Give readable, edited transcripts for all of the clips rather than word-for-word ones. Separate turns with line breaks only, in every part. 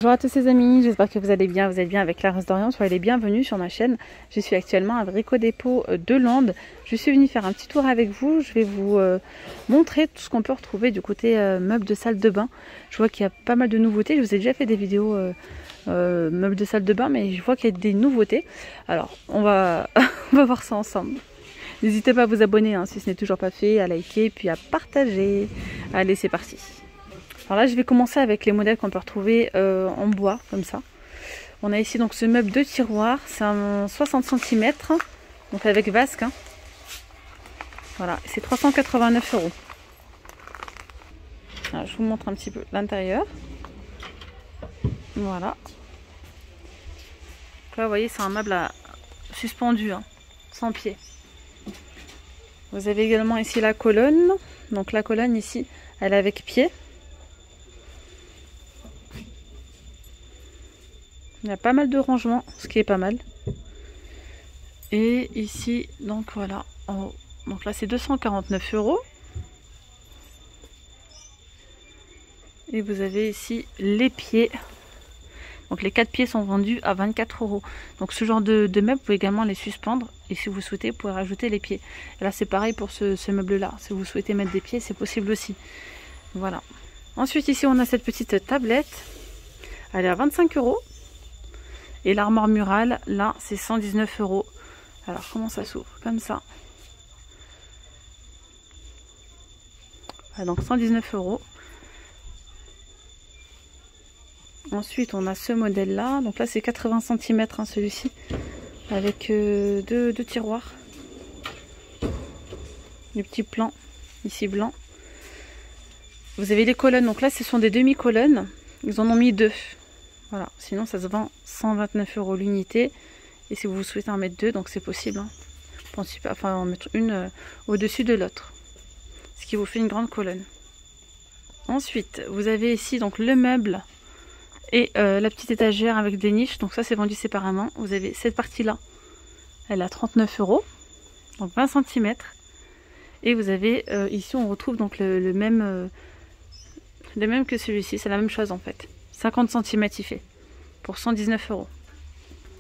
Bonjour à tous les amis, j'espère que vous allez bien avec la Rose d'Orient. Soyez les bienvenus sur ma chaîne. Je suis actuellement à Brico Dépôt de Lande. Je suis venue faire un petit tour avec vous. Je vais vous montrer tout ce qu'on peut retrouver du côté meubles de salle de bain. Je vois qu'il y a pas mal de nouveautés. Je vous ai déjà fait des vidéos meubles de salle de bain, mais je vois qu'il y a des nouveautés. Alors on va, on va voir ça ensemble. N'hésitez pas à vous abonner si ce n'est toujours pas fait, à liker, puis à partager. Allez, c'est parti. Alors là, je vais commencer avec les modèles qu'on peut retrouver en bois, comme ça. On a ici donc ce meuble de tiroir, c'est un 60 cm, donc avec vasque. Voilà, c'est 389 €. Alors, je vous montre un petit peu l'intérieur. Voilà. Donc là, vous voyez, c'est un meuble suspendu, sans pied. Vous avez également ici la colonne. Donc la colonne ici, elle est avec pied. Il y a pas mal de rangements, ce qui est pas mal. Et ici, donc voilà, en haut. Donc là, c'est 249 €. Et vous avez ici les pieds. Donc les 4 pieds sont vendus à 24 €. Donc ce genre de meuble, vous pouvez également les suspendre. Et si vous souhaitez, vous pouvez rajouter les pieds. Et là, c'est pareil pour ce meuble-là. Si vous souhaitez mettre des pieds, c'est possible aussi. Voilà. Ensuite, ici, on a cette petite tablette. Elle est à 25 €. Et l'armoire murale, là, c'est 119 €. Alors, comment ça s'ouvre? Comme ça. Voilà, donc 119 €. Ensuite, on a ce modèle-là. Donc là, c'est 80 cm, celui-ci. Avec deux tiroirs. Des petits plans, ici blanc. Vous avez les colonnes. Donc là, ce sont des demi-colonnes. Ils en ont mis 2. Voilà, sinon ça se vend 129 € l'unité. Et si vous souhaitez en mettre 2, donc c'est possible. Pensez pas, enfin en mettre une au-dessus de l'autre. Ce qui vous fait une grande colonne. Ensuite, vous avez ici donc le meuble et la petite étagère avec des niches. Donc ça c'est vendu séparément. Vous avez cette partie-là. Elle a 39 €. Donc 20 cm. Et vous avez ici on retrouve donc le même que celui-ci. C'est la même chose en fait. 50 cm il fait, pour 119 €.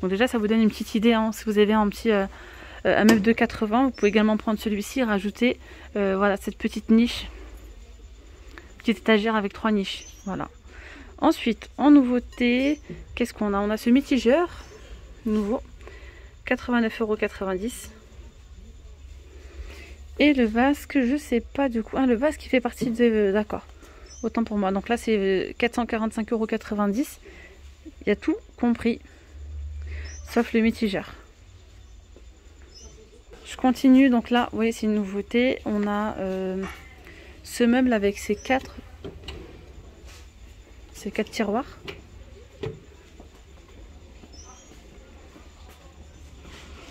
Donc déjà ça vous donne une petite idée, si vous avez un meuble de 80, vous pouvez également prendre celui-ci et rajouter voilà, cette petite niche, petite étagère avec 3 niches. Voilà. Ensuite, en nouveauté, qu'est-ce qu'on a? On a ce mitigeur, nouveau, 89,90 €. Et le vasque, je sais pas du coup, le vasque qui fait partie de... D'accord. Autant pour moi. Donc là, c'est 445,90 €. Il y a tout compris, sauf le mitigeur. Je continue. Donc là, vous voyez, c'est une nouveauté. On a ce meuble avec ces quatre tiroirs.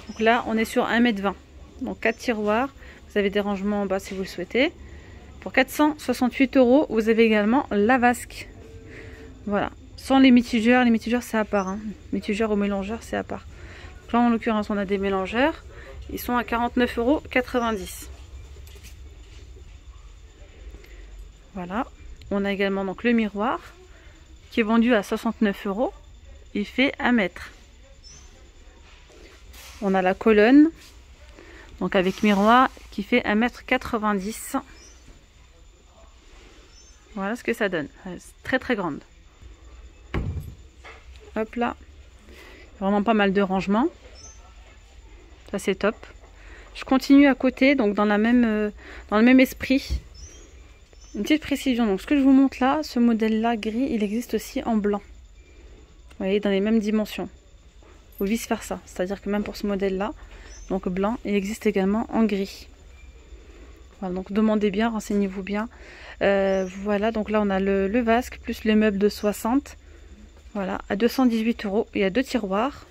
Donc là, on est sur 1,20 m. Donc 4 tiroirs. Vous avez des rangements en bas si vous le souhaitez. Pour 468 €, vous avez également la vasque. Voilà. Sans les mitigeurs c'est à part. Mitigeurs ou mélangeurs, c'est à part. Donc là, en l'occurrence, on a des mélangeurs. Ils sont à 49,90 €. Voilà. On a également donc le miroir qui est vendu à 69 €. Il fait 1 m. On a la colonne, donc avec miroir, qui fait 1,90 m. Voilà ce que ça donne. C'est très très grande. Hop là. Vraiment pas mal de rangements. Ça c'est top. Je continue à côté, donc dans le même esprit. Une petite précision. Donc ce que je vous montre là, ce modèle-là gris, il existe aussi en blanc. Vous voyez, dans les mêmes dimensions. Ou vice versa. C'est-à-dire que même pour ce modèle-là, donc blanc, il existe également en gris. Voilà, donc demandez bien, renseignez-vous bien. Voilà, donc là on a le vasque plus le meuble de 60. Voilà, à 218 €. Il y a 2 tiroirs.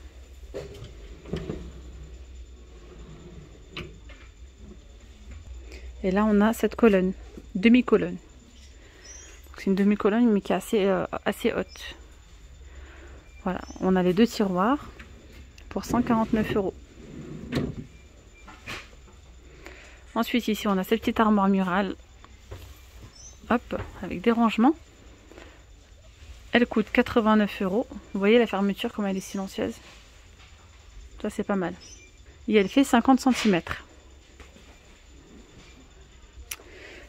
Et là on a cette colonne, demi-colonne. C'est une demi-colonne mais qui est assez haute. Voilà, on a les 2 tiroirs pour 149 €. Ensuite ici on a cette petite armoire murale. Hop, avec des rangements. Elle coûte 89 €. Vous voyez la fermeture, comme elle est silencieuse. Ça, c'est pas mal. Et elle fait 50 cm.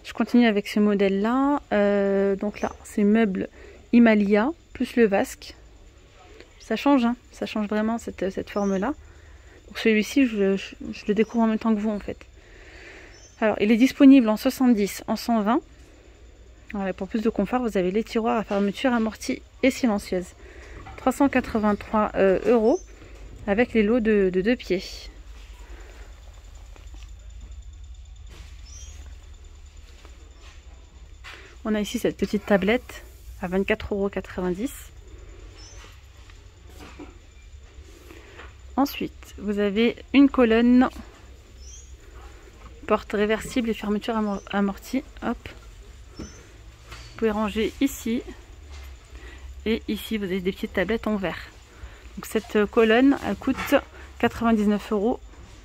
Je continue avec ce modèle-là. Donc là, c'est meuble Himalaya plus le vasque. Ça change, hein, ça change vraiment cette forme-là. Celui-ci, je le découvre en même temps que vous, en fait. Alors, il est disponible en 70, en 120. Voilà, pour plus de confort, vous avez les tiroirs à fermeture amortie et silencieuse. 383 € avec les lots de 2 pieds. On a ici cette petite tablette à 24,90 €. Ensuite, vous avez une colonne porte réversible et fermeture amortie. Hop. Vous pouvez ranger ici. Et ici, vous avez des petites tablettes en verre. Donc cette colonne, elle coûte 99 €.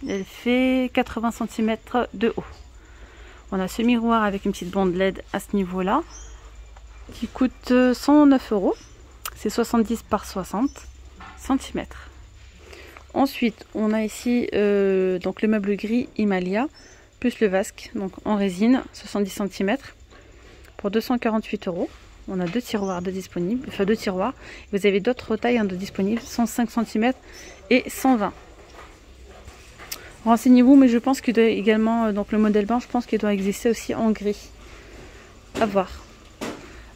Elle fait 80 cm de haut. On a ce miroir avec une petite bande LED à ce niveau-là, qui coûte 109 €. C'est 70 par 60 cm. Ensuite, on a ici donc le meuble gris Himalaya, plus le vasque, donc en résine, 70 cm, pour 248 €. On a 2 tiroirs de disponibles, enfin 2 tiroirs. Vous avez d'autres tailles de disponibles, 105 cm et 120. Renseignez-vous, mais je pense qu'il doit également, donc le modèle blanc, je pense qu'il doit exister aussi en gris. À voir.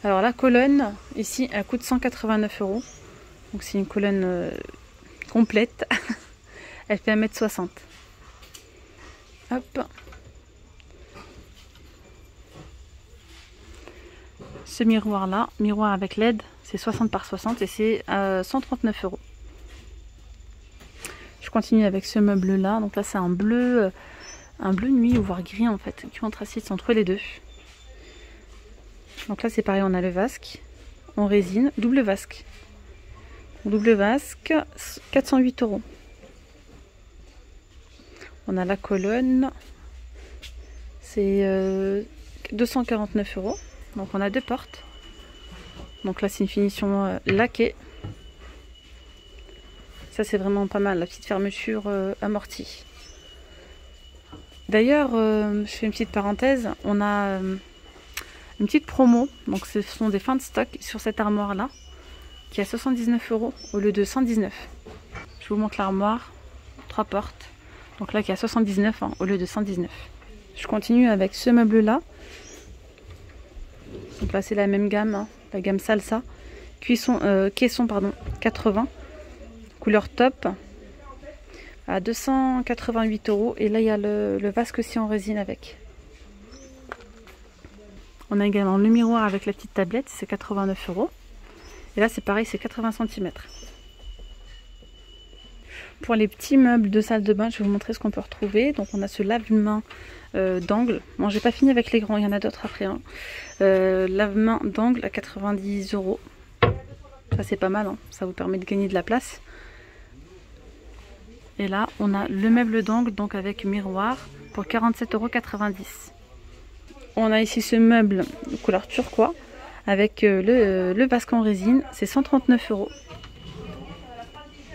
Alors la colonne, ici, elle coûte 189 €. Donc c'est une colonne complète. Elle fait 1,60 m. Hop. Ce miroir là, miroir avec LED, c'est 60 par 60 et c'est 139 €. Je continue avec ce meuble là. Donc là c'est un bleu nuit ou voire gris en fait, qui contraste entre les deux. Donc là c'est pareil, on a le vasque en résine, double vasque. Double vasque, 408 €. On a la colonne, c'est 249 €. Donc on a 2 portes. Donc là c'est une finition laquée. Ça c'est vraiment pas mal, la petite fermeture amortie. D'ailleurs, je fais une petite parenthèse, on a une petite promo. Donc ce sont des fins de stock sur cette armoire là, qui est à 79 € au lieu de 119. Je vous montre l'armoire, 3 portes. Donc là qui est à 79 au lieu de 119. Je continue avec ce meuble là. Donc là c'est la même gamme, hein, la gamme Salsa. Caisson pardon, 80. Couleur top. À 288 €. Et là il y a le vasque aussi en résine avec. On a également le miroir avec la petite tablette, c'est 89 €. Et là c'est pareil, c'est 80 cm. Pour les petits meubles de salle de bain, je vais vous montrer ce qu'on peut retrouver. Donc on a ce lave-main d'angle. Bon, j'ai pas fini avec les grands, il y en a d'autres après. Hein. Lave-main d'angle à 90 €. Ça c'est pas mal, hein. Ça vous permet de gagner de la place. Et là on a le meuble d'angle, donc avec miroir, pour 47,90 €. On a ici ce meuble de couleur turquoise avec le vasque en résine, c'est 139 €.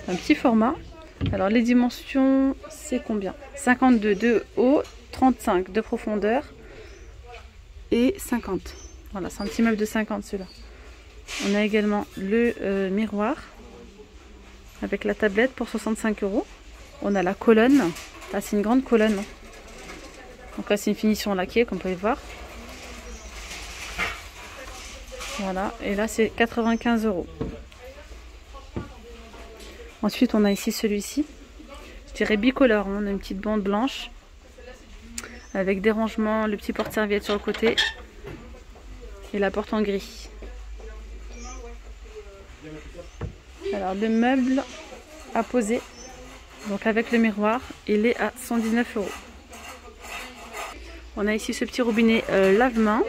Un petit format. Alors les dimensions, c'est combien? 52 de haut, 35 de profondeur et 50. Voilà, c'est un petit meuble de 50 celui-là. On a également le miroir avec la tablette pour 65 €. On a la colonne. Là c'est une grande colonne. Donc là c'est une finition laquée comme vous pouvez voir. Voilà, et là c'est 95 €. Ensuite on a ici celui-ci. Je dirais bicolore, hein. On a une petite bande blanche avec des rangements, le petit porte-serviette sur le côté et la porte en gris. Alors le meuble à poser, donc avec le miroir, il est à 119 €. On a ici ce petit robinet lave-main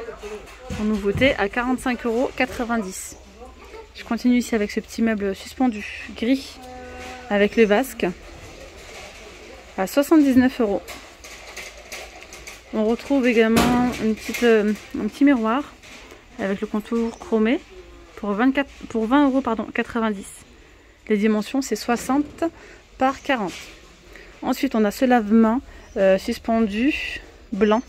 en nouveauté à 45,90 €. Je continue ici avec ce petit meuble suspendu gris avec le vasque à 79 €. On retrouve également un petit miroir avec le contour chromé pour 20 € pardon, 90. Les dimensions, c'est 60 par 40. Ensuite, on a ce lave-main suspendu blanc.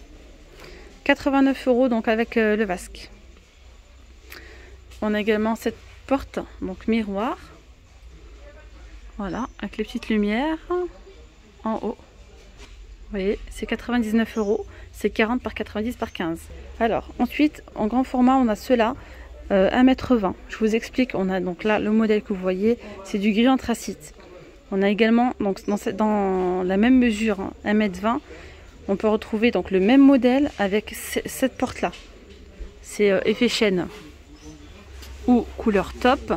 89 € donc avec le vasque. On a également cette porte, donc miroir. Voilà, avec les petites lumières en haut. Vous voyez, c'est 99 €. C'est 40 par 90 par 15. Alors, ensuite, en grand format, on a ceux-là, 1,20 m. Je vous explique, on a donc là le modèle que vous voyez, c'est du gris anthracite. On a également, donc dans la même mesure, hein, 1,20 m, on peut retrouver donc le même modèle avec cette porte-là. C'est effet chêne ou couleur top.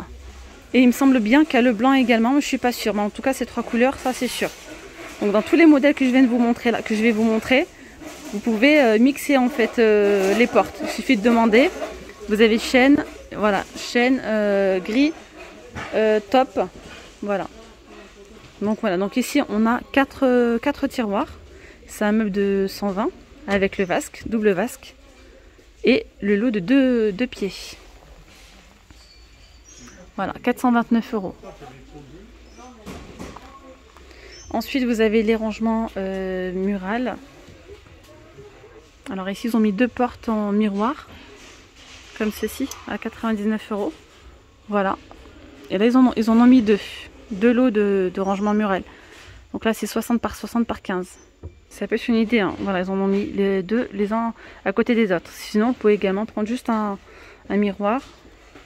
Et il me semble bien qu'il y a le blanc également, mais je suis pas sûre. Mais en tout cas, ces 3 couleurs, ça c'est sûr. Donc dans tous les modèles que je viens de vous montrer là, que je vais vous montrer, vous pouvez mixer en fait les portes. Il suffit de demander. Vous avez chêne, voilà, chêne, gris, top, voilà. Donc voilà. Donc ici on a 4 tiroirs. C'est un meuble de 120 avec le vasque, double vasque, et le lot de 2 pieds. Voilà, 429 €. Ensuite, vous avez les rangements murales. Alors ici, ils ont mis 2 portes en miroir, comme ceci, à 99 €. Voilà. Et là, ils en ont mis 2 lots de rangements murales. Donc là, c'est 60 par 60 par 15. Ça peut être une idée, hein. Voilà, ils en ont mis les 2 les uns à côté des autres. Sinon, vous pouvez également prendre juste un miroir,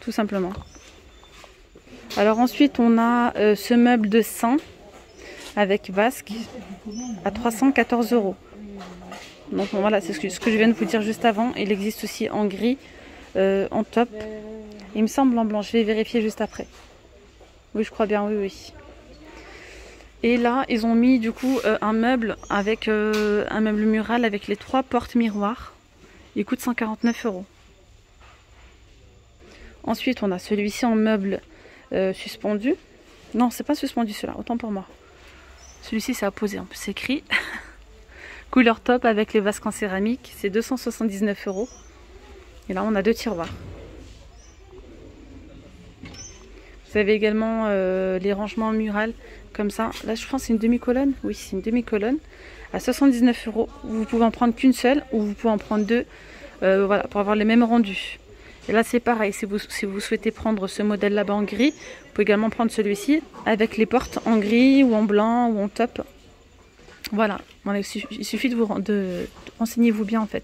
tout simplement. Alors ensuite, on a ce meuble de 100 avec vasque à 314 €. Donc voilà, c'est ce que je viens de vous dire juste avant. Il existe aussi en gris, en top. Il me semble en blanc, je vais vérifier juste après. Oui, je crois bien, oui. Et là, ils ont mis du coup un meuble avec un meuble mural avec les 3 portes miroirs. Il coûte 149 €. Ensuite, on a celui-ci en meuble suspendu. Non, c'est pas suspendu celui-là, autant pour moi. Celui-ci, c'est à poser, c'est écrit. Couleur top avec les vasques en céramique, c'est 279 €. Et là, on a 2 tiroirs. Vous avez également les rangements murales comme ça. Là, je pense que c'est une demi-colonne. Oui, c'est une demi-colonne à 79 €. Vous pouvez en prendre qu'une seule ou vous pouvez en prendre 2 voilà, pour avoir les mêmes rendus. Et là, c'est pareil. Si vous souhaitez prendre ce modèle là-bas en gris, vous pouvez également prendre celui-ci avec les portes en gris ou en blanc ou en top. Voilà. Il suffit de renseignez-vous bien en fait.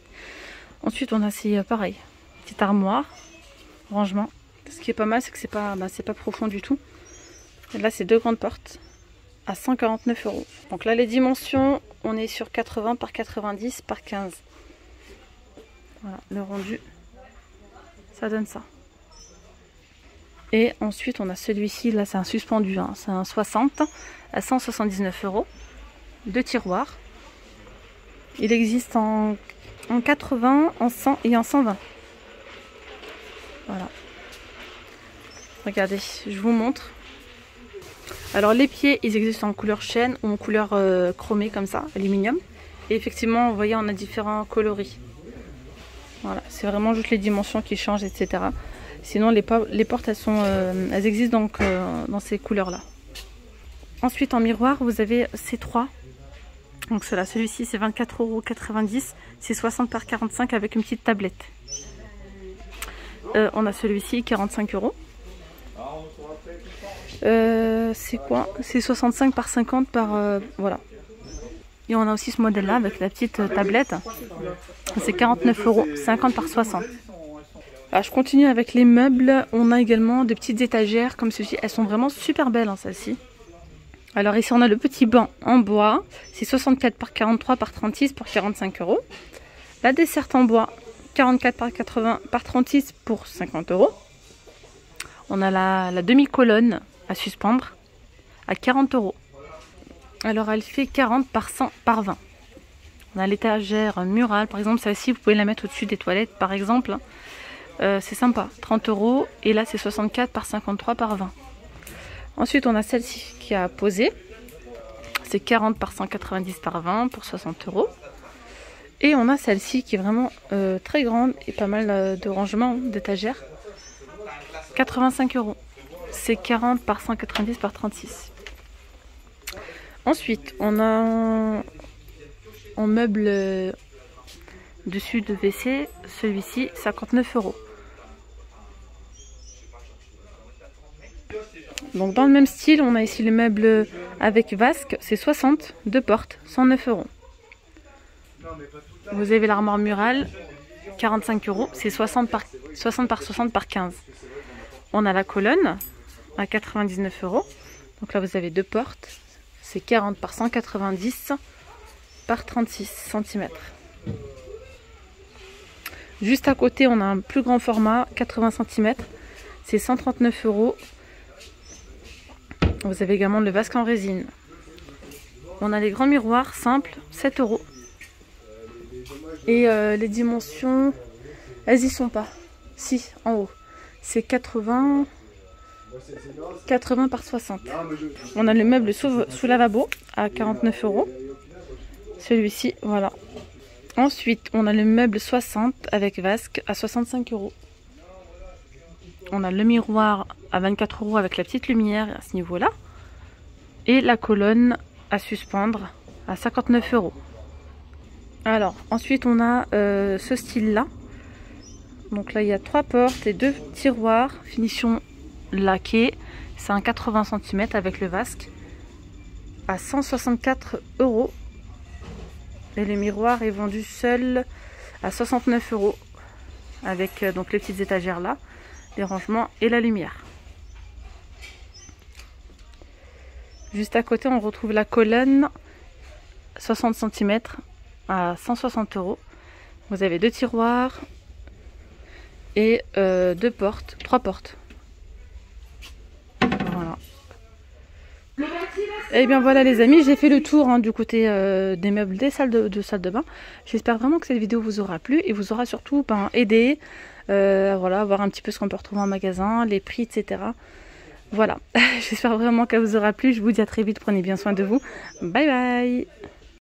Ensuite, on a pareil, petite armoire, rangement. Ce qui est pas mal, c'est que c'est pas profond du tout. Et là, c'est 2 grandes portes à 149 €. Donc là, les dimensions, on est sur 80 par 90 par 15. Voilà, le rendu, ça donne ça. Et ensuite, on a celui-ci, là, c'est un suspendu, hein, c'est un 60 à 179 €. 2 tiroirs. Il existe en 80, en 100 et en 120. Voilà. Regardez, je vous montre. Alors les pieds, ils existent en couleur chêne ou en couleur chromée comme ça, aluminium. Et effectivement, vous voyez, on a différents coloris. Voilà, c'est vraiment juste les dimensions qui changent, etc. Sinon, les portes, elles existent donc dans ces couleurs-là. Ensuite, en miroir, vous avez ces 3. Donc celui-ci, c'est 24,90 €. C'est 60 par 45 avec une petite tablette. On a celui-ci, 45 €. C'est quoi? C'est 65 par 50 par... voilà. Et on a aussi ce modèle-là avec la petite tablette. C'est 49 €, 50 par 60. Alors, je continue avec les meubles. On a également des petites étagères comme ceci. Elles sont vraiment super belles, hein, celles-ci. Alors ici, on a le petit banc en bois. C'est 64 par 43 par 36 pour 45 €. La desserte en bois, 44 par 80 par 36 pour 50 €. On a la demi-colonne à suspendre à 40 €. Alors elle fait 40 par 100 par 20. On a l'étagère murale, par exemple celle-ci, vous pouvez la mettre au-dessus des toilettes par exemple. C'est sympa, 30 €. Et là c'est 64 par 53 par 20. Ensuite on a celle-ci qui a posé. C'est 40 par 190 par 20 pour 60 €. Et on a celle-ci qui est vraiment très grande et pas mal de rangements d'étagères. 85 €. C'est 40 par 190 par 36. Ensuite, on a en meuble dessus de WC, celui-ci 59 €. Donc dans le même style, on a ici le meuble avec vasque, c'est 60, 2 portes, 109 €. Vous avez l'armoire murale, 45 €, c'est 60 par 60 par 15. On a la colonne à 99 €. Donc là vous avez 2 portes, c'est 40 par 190 par 36 cm. Juste à côté, on a un plus grand format, 80 cm, c'est 139 €. Vous avez également le vasque en résine. On a les grands miroirs simples, 7 €. Et les dimensions, elles y sont pas. Si, en haut. C'est 80 par 60. On a le meuble sous lavabo à 49 €. Celui-ci, voilà. Ensuite, on a le meuble 60 avec vasque à 65 €. On a le miroir à 24 € avec la petite lumière à ce niveau-là. Et la colonne à suspendre à 59 €. Alors, ensuite, on a ce style-là. Donc là, il y a 3 portes et 2 tiroirs. Finition laquée. C'est un 80 cm avec le vasque à 164 €. Et le miroir est vendu seul à 69 € avec donc les petites étagères là, les rangements et la lumière. Juste à côté, on retrouve la colonne 60 cm à 160 €. Vous avez 2 tiroirs et 2 portes, 3 portes. Voilà. Et bien voilà les amis, j'ai fait le tour du côté des meubles des salles de bain. J'espère vraiment que cette vidéo vous aura plu et vous aura surtout aidé voilà, voir un petit peu ce qu'on peut retrouver en magasin, les prix, etc. Voilà, j'espère vraiment qu'elle vous aura plu. Je vous dis à très vite, prenez bien soin de vous. Bye bye.